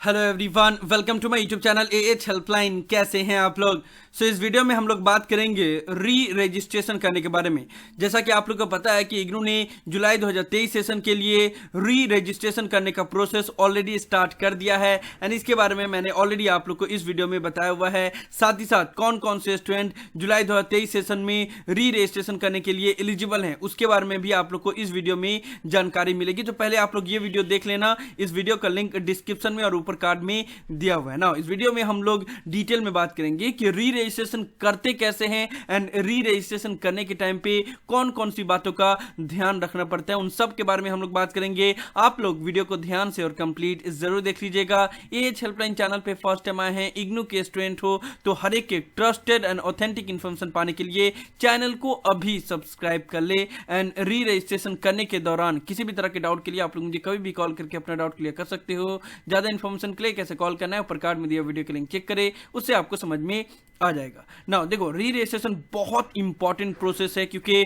Hello everyone, welcome to my YouTube channel AH helpline. कैसे हैं आप लोग? इस वीडियो में हम लोग बात करेंगे री रजिस्ट्रेशन करने के बारे में। जैसा कि आप लोग को पता है कि इग्नू ने जुलाई 2023 सेशन के लिए री रजिस्ट्रेशन करने का प्रोसेस ऑलरेडी स्टार्ट कर दिया है एंड इसके बारे में मैंने ऑलरेडी आप लोग को इस वीडियो में बताया हुआ है। साथ ही साथ कौन कौन से स्टूडेंट जुलाई 2023 सेशन में री रजिस्ट्रेशन करने के लिए एलिजिबल हैं उसके बारे में भी आप लोग को इस वीडियो में जानकारी मिलेगी। तो पहले आप लोग ये वीडियो देख लेना। इस वीडियो का लिंक डिस्क्रिप्शन में और ऊपर कार्ड में दिया हुआ है ना। इस वीडियो में हम लोग डिटेल में बात करेंगे कि री रजिस्ट्रेशन करते कैसे हैं एंड री रजिस्ट्रेशन करने के टाइम पे कौन कौन सी बातों का ध्यान रखना पड़ता है, उन सब के बारे में हम लोग बात करेंगे। आप लोग वीडियो को ध्यान से और कंप्लीट जरूर देख लीजिएगा। एएच हेल्पलाइन चैनल पे फर्स्ट टाइम आए हैं, इग्नू के स्टूडेंट हो तो हर एक के ट्रस्टेड एंड ऑथेंटिक इन्फॉर्मेशन पाने के लिए चैनल को अभी सब्सक्राइब कर ले। एंड री रजिस्ट्रेशन करने के दौरान किसी भी तरह के डाउट के लिए आप लोग मुझे कभी भी कॉल करके अपना डाउट क्लियर कर सकते हो। ज्यादा इन्फॉर्मेशन के लिए कैसे कॉल करना है ऊपर कार्ड में दिया वीडियो के लिंक चेक करें, उससे आपको समझ में आ जाएगा ना। देखो, री रजिस्ट्रेशन बहुत इंपॉर्टेंट प्रोसेस है क्योंकि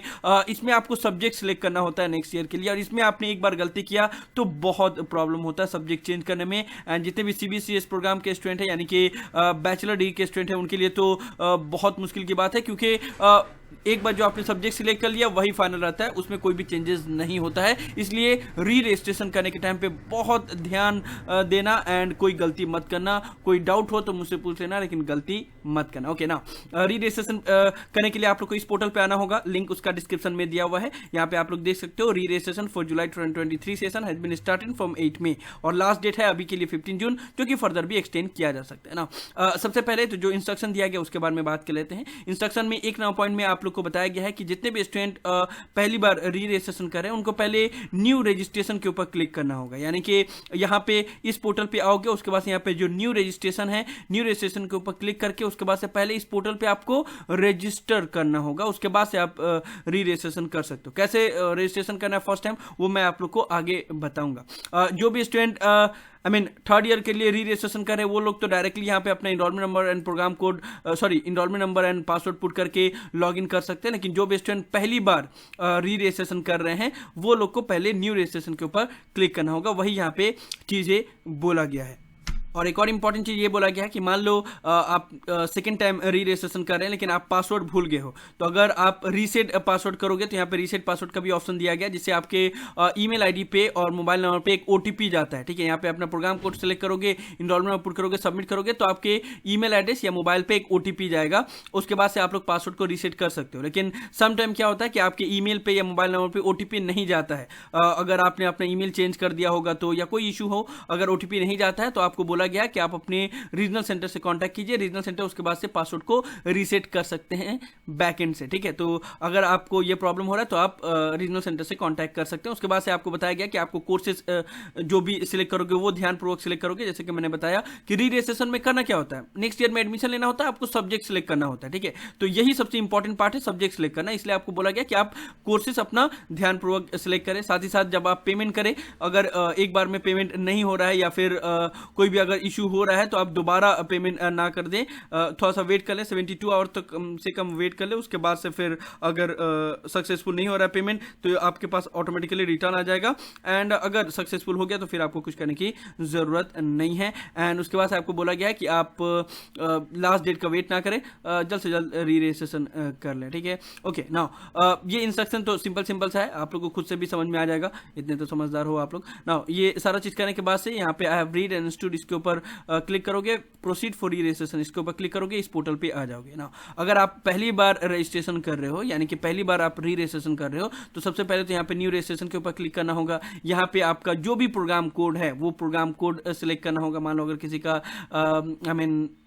इसमें आपको सब्जेक्ट सिलेक्ट करना होता है नेक्स्ट ईयर के लिए, और इसमें आपने एक बार गलती किया तो बहुत प्रॉब्लम होता है सब्जेक्ट चेंज करने में। एंड जितने भी सीबीसीएस प्रोग्राम के स्टूडेंट हैं यानी कि बैचलर डिग्री के स्टूडेंट हैं उनके लिए तो बहुत मुश्किल की बात है क्योंकि एक बार जो आपने सब्जेक्ट सिलेक्ट कर लिया वही फाइनल रहता है, उसमें कोई भी चेंजेस नहीं होता है। इसलिए री रजिस्ट्रेशन करने के टाइम पे बहुत ध्यान देना एंड कोई गलती मत करना। कोई डाउट हो तो मुझसे पूछ लेना लेकिन गलती मत करना, ओके ना। री रजिस्ट्रेशन करने के लिए आप लोग को इस पोर्टल पे आना होगा, लिंक उसका डिस्क्रिप्शन में दिया हुआ है। यहाँ पे आप लोग देख सकते हो re registration for July 2023 session has been started from 8 May और लास्ट डेट है अभी के लिए 15 जून, जो कि फर्दर भी एक्सटेंड किया जा सकता है ना। सबसे पहले तो जो इंस्ट्रक्शन दिया गया उसके बारे में बात कर लेते हैं। इंस्ट्रक्शन में एक नंबर पॉइंट में आप लोग को बताया गया है कि जितने भी स्टूडेंट पहली बार री रजिस्ट्रेशन कर रहे हैं उनको पहले न्यू रजिस्ट्रेशन के ऊपर क्लिक करना होगा। यानी कि यहाँ पे इस पोर्टल पे आओगे, उसके बाद यहाँ पे जो न्यू रजिस्ट्रेशन है, न्यू रजिस्ट्रेशन के ऊपर क्लिक करके उसके बाद से पहले इस पोर्टल पे आपको रजिस्टर करना होगा। उसके बाद से आप री रजिस्ट्रेशन कर सकते हो। कैसे रजिस्ट्रेशन करना है फर्स्ट टाइम वो मैं आप लोग को आगे बताऊंगा। जो भी स्टूडेंट थर्ड ईयर के लिए री रजिस्ट्रेशन कर रहे हैं वो लोग तो डायरेक्टली यहाँ पे अपना enrolment number and programme code enrolment number and password put करके लॉग इन कर सकते हैं। लेकिन जो भी स्टूडेंट पहली बार री रजिस्ट्रेशन कर रहे हैं वो लोग को पहले न्यू रजिस्ट्रेशन के ऊपर क्लिक करना होगा, वही यहाँ पे चीजें बोला गया है। और एक और इंपॉर्टेंट चीज ये बोला गया है कि मान लो आप सेकेंड टाइम री रजिस्ट्रेशन कर रहे हैं लेकिन आप पासवर्ड भूल गए हो, तो अगर आप रीसेट पासवर्ड करोगे तो यहाँ पे रीसेट पासवर्ड का भी ऑप्शन दिया गया जिससे आपके ईमेल आईडी पे और मोबाइल नंबर पे एक ओटीपी जाता है। ठीक है, यहाँ पे अपना प्रोग्राम कोड सेलेक्ट करोगे, इनरोलमेंट नंबर पुट करोगे, सबमिट करोगे तो आपके ईमेल एड्रेस या मोबाइल पे एक ओटीपी जाएगा। उसके बाद से आप लोग पासवर्ड को रीसेट कर सकते हो। लेकिन सम टाइम क्या होता है कि आपके ईमेल पे या मोबाइल नंबर पे ओटीपी नहीं जाता है। अगर आपने अपना ईमेल चेंज कर दिया होगा तो या कोई इशू हो, अगर ओटीपी नहीं जाता है तो आपको बोला गया कि आप अपने रीजनल सेंटर से कांटेक्ट कीजिए। रीजनल सेंटर उसके बाद से पासवर्ड को रीसेट कर सकते हैं बैकएंड से। ठीक है, तो अगर आपको ये प्रॉब्लम हो रहा है तो आप रीजनल सेंटर से कांटेक्ट कर सकते हैं। उसके बाद से आपको बताया गया कि आपको कोर्सेज जो भी सिलेक्ट करोगे वो ध्यानपूर्वक सिलेक्ट करोगे। जैसे कि मैंने बताया कि री रजिस्ट्रेशन में करना क्या होता है, नेक्स्ट ईयर में एडमिशन लेना होता है, आपको सब्जेक्ट सिलेक्ट करना होता है। ठीक है, तो यही सबसे इंपॉर्टेंट पार्ट है, सब्जेक्ट सिलेक्ट करना। इसलिए आपको बोला गया कि आप कोर्सेज अपना ध्यानपूर्वक सिलेक्ट करें। साथ ही साथ जब आप पेमेंट करें, अगर एक बार में पेमेंट नहीं हो रहा है या फिर कोई भी अगर इशू हो रहा है तो आप दोबारा पेमेंट ना कर दें, थोड़ा सा वेट कर लें, 72 आवर तक कम से कम वेट कर लें। उसके बाद से फिर अगर सक्सेसफुल नहीं हो रहा है पेमेंट तो आपके पास ऑटोमेटिकली रिटर्न आ जाएगा। एंड अगर सक्सेसफुल हो गया तो फिर आपको कुछ करने की ज़रूरत नहीं है। एंड उसके बाद से आपको बोला गया है कि आप लास्ट डेट का वेट ना करें, जल्द से जल्द री रजिस्ट्रेशन कर लें। ठीक है, ओके नाउ ये इंस्ट्रक्शन तो सिंपल सा है, आप लोग को खुद से भी समझ में आ जाएगा, इतने तो समझदार हो आप लोग। नाउ ये सारा चीज़ करने के बाद से यहाँ पे I have read and understood इसके ऊपर क्लिक करोगे, प्रोसीड फॉर री रजिस्ट्रेशन इसके ऊपर क्लिक करोगे, इस पोर्टल पे आ जाओगे ना। अगर आप पहली बार रजिस्ट्रेशन कर रहे हो यानी कि पहली बार आप री रजिस्ट्रेशन कर रहे हो तो सबसे पहले तो यहाँ पे न्यू रजिस्ट्रेशन के ऊपर क्लिक करना होगा। यहाँ पे आपका जो भी प्रोग्राम कोड है वो प्रोग्राम कोड सिलेक्ट करना होगा। मान लो अगर किसी का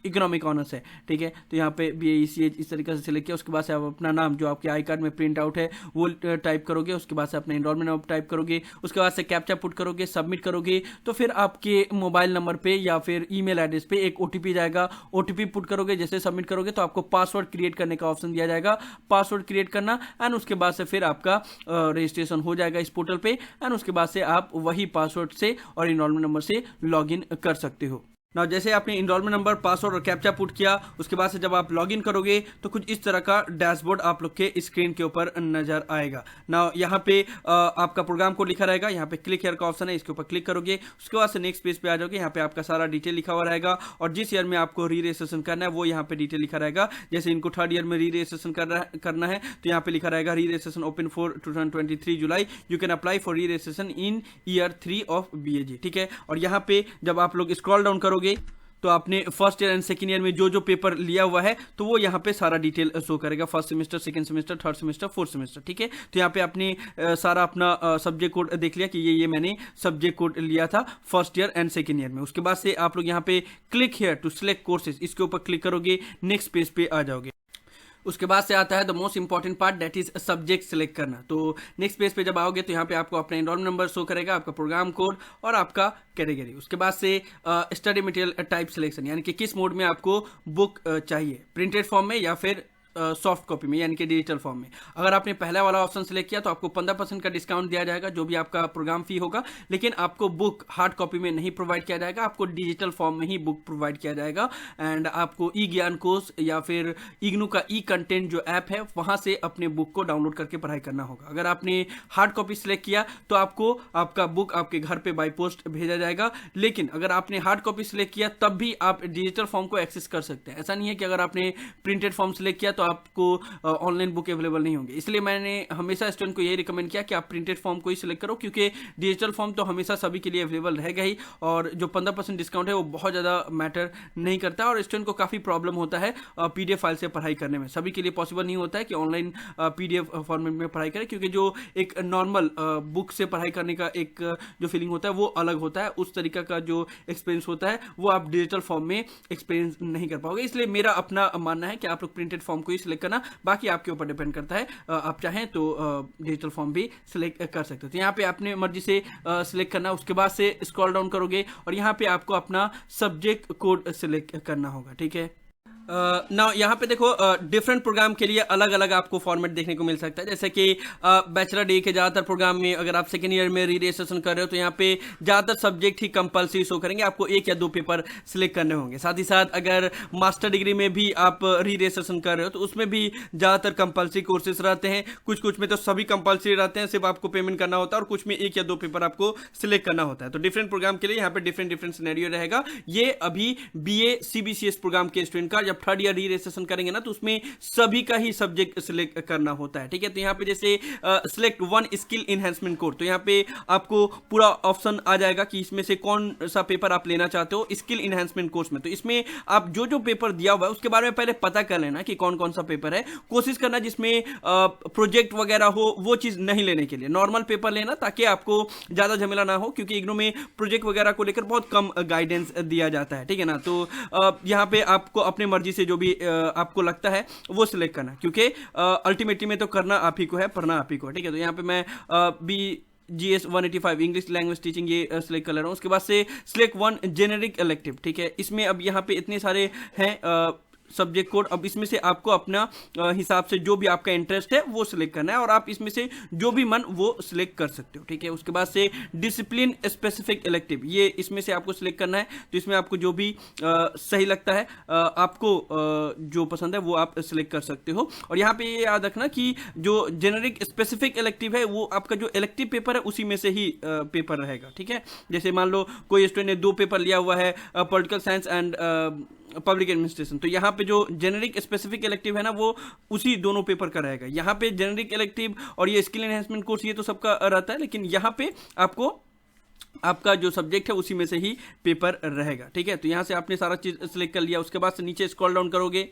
इकोनॉमिक ऑनर्स है, ठीक है, तो यहाँ पे BAECH इस तरीके से सिलेक्ट किया। उसके बाद से आप अपना नाम जो आपके आई कार्ड में प्रिंट आउट है वो टाइप करोगे। उसके बाद से अपना इनरोलमेंट नंबर टाइप करोगे। उसके बाद से कैप्चा पुट करोगे, सबमिट करोगे तो फिर आपके मोबाइल नंबर पे या फिर ईमेल एड्रेस पे एक ओटीपी जाएगा। ओटीपी पुट करोगे, जैसे सबमिट करोगे तो आपको पासवर्ड क्रिएट करने का ऑप्शन दिया जाएगा, पासवर्ड क्रिएट करना। एंड उसके बाद से फिर आपका रजिस्ट्रेशन हो जाएगा इस पोर्टल पे। एंड उसके बाद से आप वही पासवर्ड से और इनरोलमेंट नंबर से लॉग इन कर सकते हो। ना जैसे आपने इनरोलमेंट नंबर, पासवर्ड और कैप्चा पुट किया, उसके बाद से जब आप लॉगिन करोगे तो कुछ इस तरह का डैशबोर्ड आप लोग के स्क्रीन के ऊपर नजर आएगा। ना यहाँ पे आपका प्रोग्राम कोड लिखा रहेगा, यहाँ पे क्लिक हेयर का ऑप्शन है, इसके ऊपर क्लिक करोगे, उसके बाद से नेक्स्ट पेज पे आ जाओगे। यहाँ पे आपका सारा डिटेल लिखा हुआ रहेगा और जिस ईयर में आपको री रजिस्ट्रेशन करना है वो यहाँ पे डिटेल लिखा रहेगा। जैसे इनको थर्ड ईयर में री रजिस्ट्रेशन करना है तो यहाँ पे लिखा रहेगा री registration open for 2023 July, you can apply for री registration in year 3 of BAG। ठीक है, और यहाँ पे जब आप लोग स्क्रॉल डाउन करोगे तो आपने first year and second year में जो जो पेपर लिया हुआ है तो वो यहाँ पे सारा डिटेल शो करेगा, first semester, second semester, third semester, fourth semester. ठीक है, तो यहाँ पे आपने सारा अपना सब्जेक्ट कोड देख लिया कि ये मैंने सब्जेक्ट कोड लिया था first year and second year में। उसके बाद से आप लोग यहाँ पे click here to select courses, इसके ऊपर क्लिक करोगे, नेक्स्ट पेज पे आ जाओगे। उसके बाद से आता है the most important part, that is subject select करना। तो नेक्स्ट पेज पे जब आओगे तो यहाँ पे आपको अपना एनरोलमेंट नंबर शो करेगा, आपका प्रोग्राम कोड और आपका कैटेगरी। उसके बाद से स्टडी मटेरियल टाइप सिलेक्शन, यानी कि किस मोड में आपको बुक चाहिए, प्रिंटेड फॉर्म में या फिर सॉफ्ट कॉपी में यानी कि डिजिटल फॉर्म में। अगर आपने पहला वाला ऑप्शन सेलेक्ट किया तो आपको 15% का डिस्काउंट दिया जाएगा जो भी आपका प्रोग्राम फी होगा, लेकिन आपको बुक हार्ड कॉपी में नहीं प्रोवाइड किया जाएगा, आपको डिजिटल फॉर्म में ही बुक प्रोवाइड किया जाएगा। एंड आपको ई ज्ञान कोर्स या फिर इग्नू का ई कंटेंट जो ऐप है वहां से अपने बुक को डाउनलोड करके पढ़ाई करना होगा। अगर आपने हार्ड कॉपी सेलेक्ट किया तो आपको आपका बुक आपके घर पे बाय पोस्ट भेजा जाएगा, लेकिन अगर आपने हार्ड कॉपी सेलेक्ट किया तब भी आप डिजिटल फॉर्म को एक्सेस कर सकते हैं। ऐसा नहीं है कि अगर आपने प्रिंटेड फॉर्म सेलेक्ट किया तो आपको ऑनलाइन बुक अवेलेबल नहीं होंगे। इसलिए मैंने हमेशा स्टूडेंट को यही रिकमेंड किया कि आप प्रिंटेड फॉर्म को ही सिलेक्ट करो, क्योंकि डिजिटल फॉर्म तो हमेशा सभी के लिए अवेलेबल रहेगा ही, और जो 15% डिस्काउंट है वो बहुत ज़्यादा मैटर नहीं करता और स्टूडेंट को काफ़ी प्रॉब्लम होता है PDF फाइल से पढ़ाई करने में। सभी के लिए पॉसिबल नहीं होता है कि ऑनलाइन PDF फॉर्मेट में पढ़ाई करें, क्योंकि जो एक नॉर्मल बुक से पढ़ाई करने का एक जो फीलिंग होता है वो अलग होता है, उस तरीका का जो एक्सपीरियंस होता है वो आप डिजिटल फॉर्म में एक्सपीरियंस नहीं कर पाओगे। इसलिए मेरा अपना मानना है कि आप लोग प्रिंटेड फॉर्म को ही सिलेक्ट करना, बाकी आपके ऊपर डिपेंड करता है। आप चाहें तो डिजिटल फॉर्म भी सिलेक्ट कर सकते हो। तो यहाँ पे आपने मर्जी से सिलेक्ट करना, उसके बाद से स्क्रॉल डाउन करोगे और यहाँ पे आपको अपना सब्जेक्ट कोड सिलेक्ट करना होगा। ठीक है, ना यहाँ पे देखो डिफरेंट प्रोग्राम के लिए अलग अलग आपको फॉर्मेट देखने को मिल सकता है। जैसे कि बैचलर डिग्री के ज़्यादातर प्रोग्राम में अगर आप सेकेंड ईयर में री रजिस्ट्रेशन कर रहे हो तो यहाँ पे ज़्यादातर सब्जेक्ट ही कंपलसरी शो करेंगे, आपको 1 या 2 पेपर सिलेक्ट करने होंगे। साथ ही साथ अगर मास्टर डिग्री में भी आप री रजिस्ट्रेशन कर रहे हो तो उसमें भी ज़्यादातर कंपलसरी कोर्सेज रहते हैं, कुछ में तो सभी कंपलसरी रहते हैं, सिर्फ आपको पेमेंट करना होता है, और कुछ में 1 या 2 पेपर आपको सिलेक्ट करना होता है। तो डिफरेंट प्रोग्राम के लिए यहाँ पे डिफरेंट सिनेरियो रहेगा। ये अभी BA CBCS प्रोग्राम के स्टूडेंट का जब थर्ड ईयर री रजिस्ट्रेशन करेंगे ना तो उसमें सभी का ही सब्जेक्ट सिलेक्ट करना होता है। ठीक है, तो यहाँ पे जैसे सिलेक्ट 1 स्किल इनहेंसमेंट कोर्स, तो यहाँ पे आपको पूरा ऑप्शन आ जाएगा कि इसमें से कौन सा पेपर आप लेना चाहते हो स्किल इनहेंसमेंट कोर्स में। तो इसमें आप जो पेपर दिया हुआ है उसके बारे में पहले पता कर लेना कि कौन कौन सा पेपर है, कोशिश करना जिसमें प्रोजेक्ट वगैरह हो, वो चीज नहीं लेने के लिए नॉर्मल पेपर लेना ताकि आपको ज्यादा झमेला ना हो, क्योंकि इग्नू में प्रोजेक्ट वगैरह को लेकर बहुत कम गाइडेंस दिया जाता है। ठीक है ना, तो यहाँ पे आपको अपनी मर्जी से जो भी आपको लगता है वो सिलेक्ट करना, क्योंकि अल्टीमेटली में तो करना आप ही को है, पढ़ना आप ही को है। ठीक है, तो यहाँ पे मैं GS 185 इंग्लिश लैंग्वेज टीचिंग ये सिलेक्ट कर ले रहा हूँ। उसके बाद से सिलेक्ट 1 जेनेरिक इलेक्टिव। ठीक है, इसमें अब यहाँ पे इतने सारे हैं सब्जेक्ट कोड, अब इसमें से आपको अपना हिसाब से जो भी आपका इंटरेस्ट है वो सिलेक्ट करना है और आप इसमें से जो भी मन वो सिलेक्ट कर सकते हो। ठीक है, उसके बाद से डिसिप्लिन स्पेसिफिक इलेक्टिव, ये इसमें से आपको सिलेक्ट करना है। तो इसमें आपको जो भी सही लगता है, आपको जो पसंद है वो आप सिलेक्ट कर सकते हो। और यहाँ पे ये याद रखना कि जो जेनेरिक स्पेसिफिक इलेक्टिव है वो आपका जो इलेक्टिव पेपर है उसी में से ही पेपर रहेगा। ठीक है, जैसे मान लो कोई स्टूडेंट ने 2 पेपर लिया हुआ है, political science and public administration, तो यहाँ पे जो जेनेरिक स्पेसिफिक इलेक्टिव है ना वो उसी दोनों पेपर का रहेगा। यहाँ पे जेनेरिक इलेक्टिव और ये स्किल एनहेंसमेंट कोर्स ये तो सबका रहता है, लेकिन यहाँ पे आपको आपका जो सब्जेक्ट है उसी में से ही पेपर रहेगा। ठीक है, तो यहाँ से आपने सारा चीज सिलेक्ट कर लिया। उसके बाद से नीचे स्क्रॉल डाउन करोगे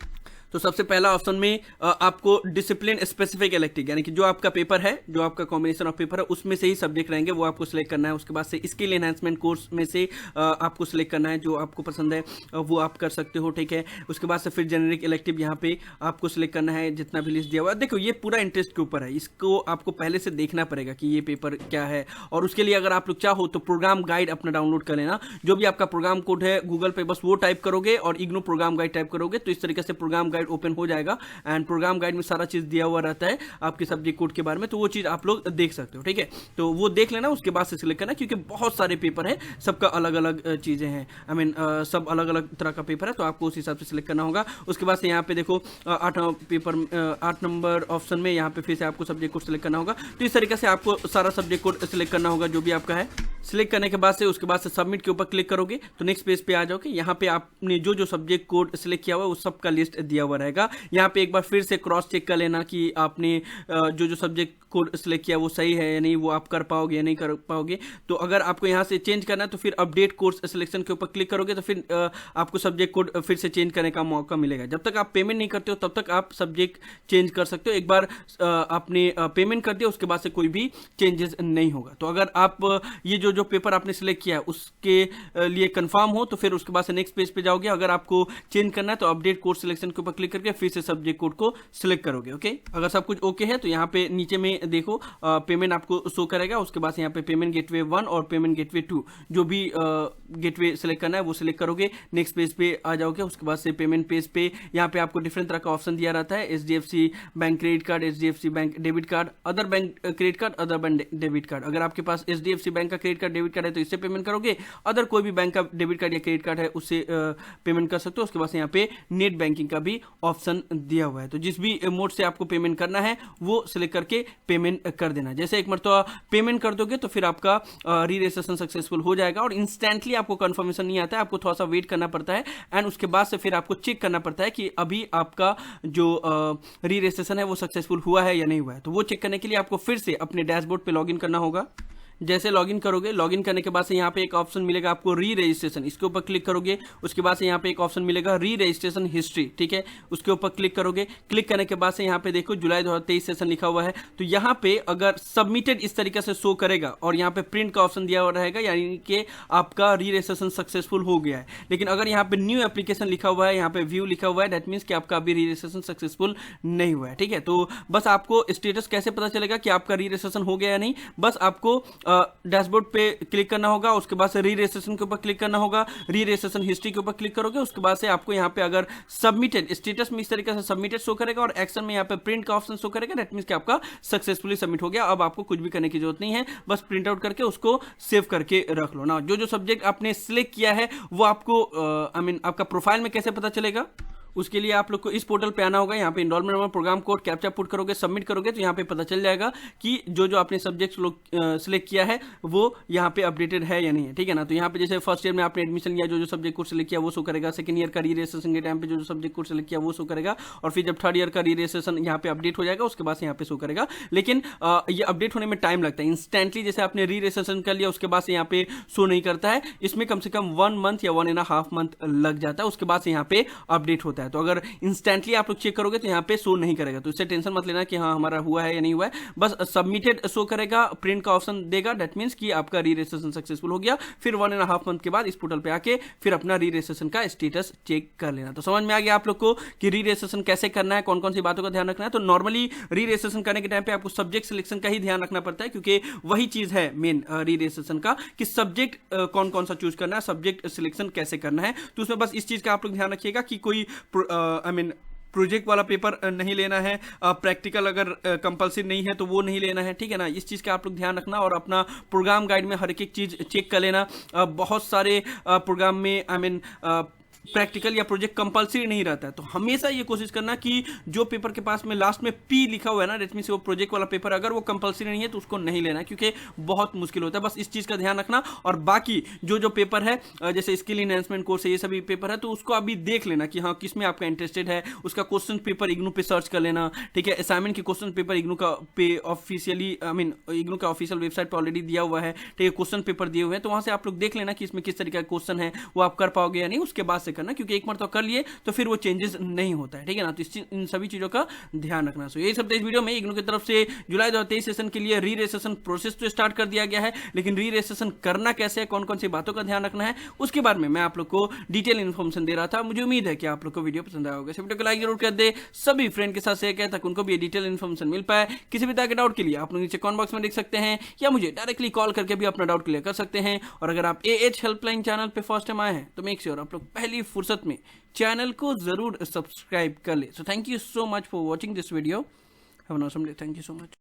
तो सबसे पहला ऑप्शन में आपको डिसिप्लिन स्पेसिफिक इलेक्टिव, यानी कि जो आपका पेपर है, जो आपका कॉम्बिनेशन ऑफ पेपर है उसमें से ही सब्जेक्ट रहेंगे, वो आपको सिलेक्ट करना है। उसके बाद से स्किल एनहांसमेंट कोर्स में से आपको सिलेक्ट करना है, जो आपको पसंद है वो आप कर सकते हो। ठीक है, उसके बाद से फिर जेनेरिक इलेक्टिव यहाँ पे आपको सिलेक्ट करना है, जितना भी लिस्ट दिया हुआ है। देखो ये पूरा इंटरेस्ट के ऊपर है, इसको आपको पहले से देखना पड़ेगा कि ये पेपर क्या है, और उसके लिए अगर आप लोग चाहो तो प्रोग्राम गाइड अपना डाउनलोड कर लेना। जो भी आपका प्रोग्राम कोड है गूगल पे बस वो टाइप करोगे और इग्नू प्रोग्राम गाइड टाइप करोगे तो इस तरीके से प्रोग्राम गाइड गाइड ओपन हो जाएगा एंड प्रोग्राम गाइड में सारा चीज़ दिया हुआ रहता है आपके सब्जेक्ट कोड के बारे में, तो वो चीज़ आप लोग देख सकते हो, ठीक है। तो वो देख लेना, उसके बाद से सिलेक्ट करना, क्योंकि बहुत सारे पेपर है, सबका अलग अलग चीज़ें हैं, सब अलग अलग तरह का पेपर है, तो आपको उस हिसाब से सिलेक्ट करना होगा। उसके बाद से यहाँ पे देखो 8 नंबर ऑप्शन में यहाँ पे फिर से आपको सब्जेक्ट कोड सिलेक्ट करना होगा। तो इस तरीके से आपको सारा सब्जेक्ट कोड सिलेक्ट करना होगा जो भी आपका है। सिलेक्ट करने के बाद से उसके बाद से सबमिट के ऊपर क्लिक करोगे तो नेक्स्ट पेज पे आ जाओगे। यहाँ पे आपने जो जो सब्जेक्ट कोड सिलेक्ट किया हुआ है उस सब का लिस्ट दिया हुआ रहेगा। यहाँ पे एक बार फिर से क्रॉस चेक कर लेना कि आपने जो जो सब्जेक्ट कोड सिलेक्ट किया वो सही है या नहीं, वो आप कर पाओगे या नहीं कर पाओगे। तो अगर आपको यहाँ से चेंज करना है तो फिर अपडेट कोर्स सिलेक्शन के ऊपर क्लिक करोगे तो फिर आपको सब्जेक्ट कोड फिर से चेंज करने का मौका मिलेगा। जब तक आप पेमेंट नहीं करते हो तब तक आप सब्जेक्ट चेंज कर सकते हो। एक बार आपने पेमेंट कर दिया उसके बाद से कोई भी चेंजेस नहीं होगा। तो अगर आप ये जो जो पेपर आपने सिलेक्ट किया है उसके लिए कंफर्म हो तो फिर उसके बाद से नेक्स्ट पेज पे जाओगे। अगर आपको चेंज करना है तो अपडेट कोर्स सिलेक्शन के ऊपर क्लिक करके फिर से सब्जेक्ट कोड को सिलेक्ट करोगे। ओके, अगर सब कुछ ओके है तो यहाँ पे नीचे में देखो पेमेंट आपको शो करेगा। उसके बाद यहाँ पे पेमेंट गेटवे 1 और पेमेंट गेटवे 2 जो भी गेटवे सिलेक्ट करना है वो सिलेक्ट करोगे। नेक्स्ट पेज पे आ जाओगे। उसके बाद से पेमेंट पेज पे यहाँ पे आपको डिफरेंट तरह का ऑप्शन दिया रहता है। HDFC bank credit card, HDFC bank debit card, other bank credit card, other bank debit card. अगर आपके पास HDFC बैंक का क्रेडिट कार्ड डेबिट कार्ड है तो इससे पेमेंट करोगे। अदर कोई भी बैंक का डेबिट कार्ड या क्रेडिट कार्ड है उससे पेमेंट कर सकते हो। उसके बाद से यहाँ पे नेट बैंकिंग का भी ऑप्शन दिया हुआ है। तो जिस भी मोड से आपको पेमेंट करना है वो सिलेक्ट करके पेमेंट कर देना। जैसे एक मरतबा पेमेंट कर दोगे तो फिर आपका री रजिस्ट्रेशन सक्सेसफुल हो जाएगा और इंस्टेंटली आपको कंफर्मेशन नहीं आता है, आपको थोड़ा सा वेट करना पड़ता है एंड उसके बाद से फिर आपको चेक करना पड़ता है कि अभी आपका जो री रजिस्ट्रेशन है वो सक्सेसफुल हुआ है या नहीं हुआ है। तो वो चेक करने के लिए आपको फिर से अपने डैशबोर्ड पे लॉगिन करना होगा। जैसे लॉगिन करोगे, लॉगिन करने के बाद से यहाँ पे एक ऑप्शन मिलेगा आपको री रजिस्ट्रेशन, इसके ऊपर क्लिक करोगे। उसके बाद से यहाँ पे एक ऑप्शन मिलेगा री रजिस्ट्रेशन हिस्ट्री, ठीक है, उसके ऊपर क्लिक करोगे। क्लिक करने के बाद से यहाँ पे देखो जुलाई 2023 सेशन लिखा हुआ है। तो यहाँ पे अगर सबमिटेड इस तरीके से शो करेगा और यहाँ पे प्रिंट का ऑप्शन दिया हुआ रहेगा, यानी कि आपका री रजिस्ट्रेशन सक्सेसफुल हो गया है। लेकिन अगर यहाँ पे न्यू एप्लीकेशन लिखा हुआ है, यहाँ पे व्यू लिखा हुआ है, दैट मीन्स कि आपका अभी री रजिस्ट्रेशन सक्सेसफुल नहीं हुआ है, ठीक है। तो बस आपको स्टेटस कैसे पता चलेगा कि आपका री रजिस्ट्रेशन हो गया या नहीं, बस आपको डैशबोर्ड पे क्लिक करना होगा। उसके बाद से री रजिस्ट्रेशन के ऊपर क्लिक करना होगा। री रजिस्ट्रेशन हिस्ट्री के ऊपर क्लिक करोगे। उसके बाद से आपको यहाँ पे अगर सबमिटेड स्टेटस में इस तरीके से सबमिटेड शो करेगा और एक्शन में यहाँ पे प्रिंट का ऑप्शन शो करेगा, दैट मींस कि आपका सक्सेसफुली सबमिट हो गया। अब आपको कुछ भी करने की जरूरत नहीं है, बस प्रिंट आउट करके उसको सेव करके रख लो ना। जो जो सब्जेक्ट आपने सिलेक्ट किया है वो आपको आपका प्रोफाइल में कैसे पता चलेगा, उसके लिए आप लोग को इस पोर्टल पे आना होगा। यहाँ पे enrolment number, programme code, captcha put करोगे, सबमिट करोगे तो यहाँ पे पता चल जाएगा कि जो जो आपने सब्जेक्ट लोग सिलेक्ट किया है वो यहाँ पे अपडेटेड है या नहीं है, ठीक है ना। तो यहाँ पे जैसे फर्स्ट ईयर में आपने एडमिशन लिया, जो जो सब्जेक्ट कोड सिलेक्ट किया वो शो करेगा। सेकंड ईयर का री रजिस्ट्रेशन के टाइम पे जो जो सब्जेक्ट कोड सिलेक्ट किया वो शो करेगा। और फिर जब थर्ड ईयर का री रजिस्ट्रेशन यहाँ पे अपडेट हो जाएगा उसके बाद से यहाँ पे शो करेगा। लेकिन ये अपडेट होने में टाइम लगता है। इंस्टेंटली जैसे आपने री रजिस्ट्रेशन कर लिया उसके बाद से यहाँ पे शो नहीं करता है। इसमें कम से कम 1 मंथ या 1.5 मंथ लग जाता है, उसके बाद से यहाँ पे अपडेट होता है। तो अगर इंस्टेंटली आप लोग चेक करोगे तो यहाँ पे शो नहीं करेगा। तो इससे टेंशन मत लेना कि हाँ हमारा हुआ है या नहीं हुआ है, बस सबमिटेड शो करेगा, प्रिंट का ऑप्शन देगा, दैट मींस कि आपका री रजिस्ट्रेशन सक्सेसफुल हो गया। फिर 1.5 मंथ के बाद इस पोर्टल पे आके फिर अपना री रजिस्ट्रेशन का स्टेटस चेक कर लेना। तो समझ में आ गया आप लोग को कि री रजिस्ट्रेशन कैसे करना है, कौन कौन सी बातों का ध्यान रखना है। तो नॉर्मली री रजिस्ट्रेशन करने के टाइम पे आपको सब्जेक्ट सिलेक्शन का ही ध्यान रखना पड़ता है, क्योंकि वही चीज है मेन री रजिस्ट्रेशन का कि सब्जेक्ट कौन कौन सा चूज करना है, सब्जेक्ट सिलेक्शन कैसे करना है। तो उसमें बस इस चीज का आप लोग ध्यान रखिएगा कि कोई प्रोजेक्ट वाला पेपर नहीं लेना है, प्रैक्टिकल अगर कंपलसरी नहीं है तो वो नहीं लेना है, ठीक है ना। इस चीज़ का आप लोग ध्यान रखना और अपना प्रोग्राम गाइड में हर एक चीज़ चेक कर लेना। बहुत सारे प्रोग्राम में प्रैक्टिकल या प्रोजेक्ट कंपलसरी नहीं रहता है। तो हमेशा ये कोशिश करना कि जो पेपर के पास में लास्ट में पी लिखा हुआ है ना, दैट मींस वो प्रोजेक्ट वाला पेपर अगर वो कंपलसरी नहीं है तो उसको नहीं लेना है, क्योंकि बहुत मुश्किल होता है। बस इस चीज़ का ध्यान रखना। और बाकी जो जो पेपर है जैसे स्किल इनहेंसमेंट कोर्स है, ये सभी पेपर है, तो उसको अभी देख लेना कि हाँ किस में आपका इंटरेस्टेड है। उसका क्वेश्चन पेपर इग्नू पे सर्च कर लेना, ठीक है। असाइनमेंट के क्वेश्चन पेपर इग्नू का पे ऑफिशियली इग्नू का ऑफिशियल वेबसाइट पर ऑलरेडी दिया हुआ है, ठीक है। क्वेश्चन पेपर दिए हुए हैं तो वहाँ से आप लोग देख लेना कि इसमें किस तरीके का क्वेश्चन है, वो आप कर पाओगे या नहीं, उसके बाद से करना। क्योंकि एक बार कर लिए तो फिर वो चेंजेस नहीं होता है, ठीक है ना। तो इन सभी चीजों का ध्यान रखना। सो यही सब इस वीडियो में इग्नू की तरफ से जुलाई 2023 सेशन के लिए री रजिस्ट्रेशन प्रोसेस तो स्टार्ट कर दिया गया है, लेकिन री रजिस्ट्रेशन करना कैसे है, कौन कौन सी बातों का ध्यान रखना है, उसके बारे में मैं आप लोग को डिटेल इन्फॉर्मेशन दे रहा था। मुझे उम्मीद है कि आप लोग को वीडियो पसंद आया होगा। वीडियो को लाइक जरूर कर दे, सभी फ्रेंड के साथ शेयर करें ताकि उनको भी डिटेल इन्फॉर्मेशन मिल पाए। किसी भी तरह के डाउट के लिए आप लोग नीचे कमेंट बॉक्स में लिख सकते हैं या मुझे डायरेक्टली कॉल करके भी अपना डाउट क्लियर कर सकते हैं। और अगर आप AH हेल्पलाइन चैनल पे फर्स्ट टाइम आए हैं तो मेक श्योर आप लोग पहली भी फुर्सत में चैनल को ज़रूर सब्सक्राइब कर ले। So thank you so much for watching this video. Have an awesome day. Thank you so much.